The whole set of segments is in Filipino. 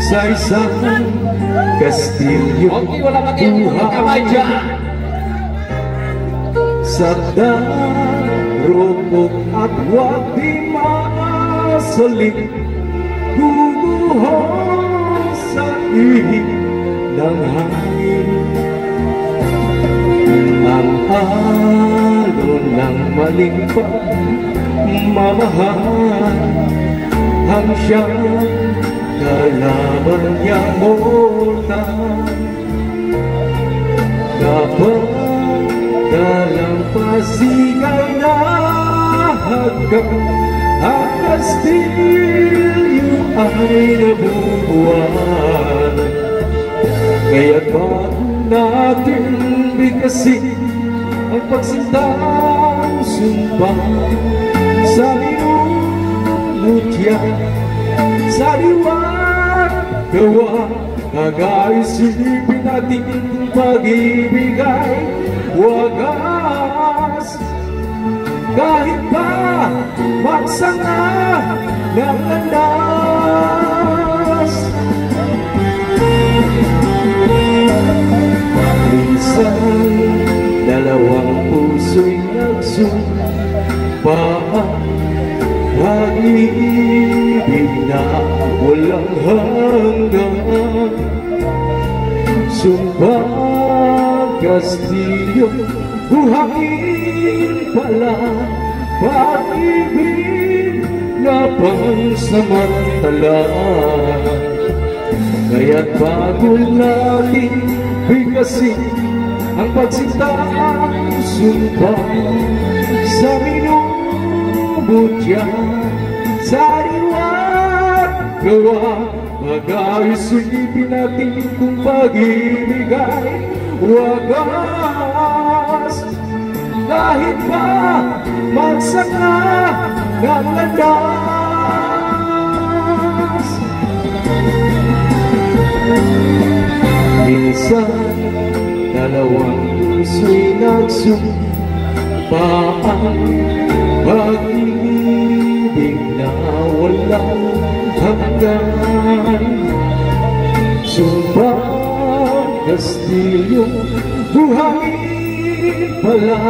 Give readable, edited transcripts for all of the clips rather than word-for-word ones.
sa isang kastilyo. Okay, wala mag-iulang kamay dyan. Sa darupok at wag di maasaling, gumuhon sa ihip ng hangin. Ang alon ng malimpag mamahal, ang siyang kalaban niya mutan. Kapag dalampasigan na hagkan, ang kastilyo ay nabubuan. Kaya't bago natin bigkasin ang pagsintang sumpa sa minumutya, sa liwat gawa. Nag-aisipin natin kung pag-ibig ay wagas. Kahit pa magsanga ng landas, minsan dalawang puso'y nagsumpaan. Pag-ibig na walang hanggan, sumpang kastilyo, buhangin pala. Pag-ibig na pansamantala, kaya't bago natin bigkasin ang pagsintang sumpa sa minumutya, sa liwat gawa. Mag-aisipin natin kung pag-ibig ay wagas. Kahit pa magsanga ng landas, minsan dalawang puso'y nagsumpaan. Pag-ibig na walang hanggan, sumpang kastilyo, buhangin pala.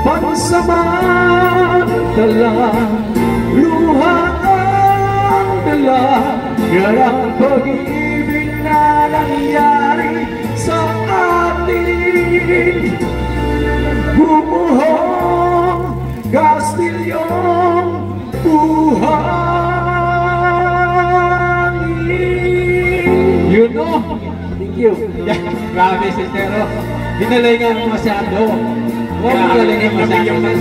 Pansamantala, luha ang dala. Garang pag-ibig na nangyari sa atin, bumuhong kastilyong buhangin. You know? Thank you. Grabe, Sister. Dinalingan mo masyado. Huwag mo galingan masyado.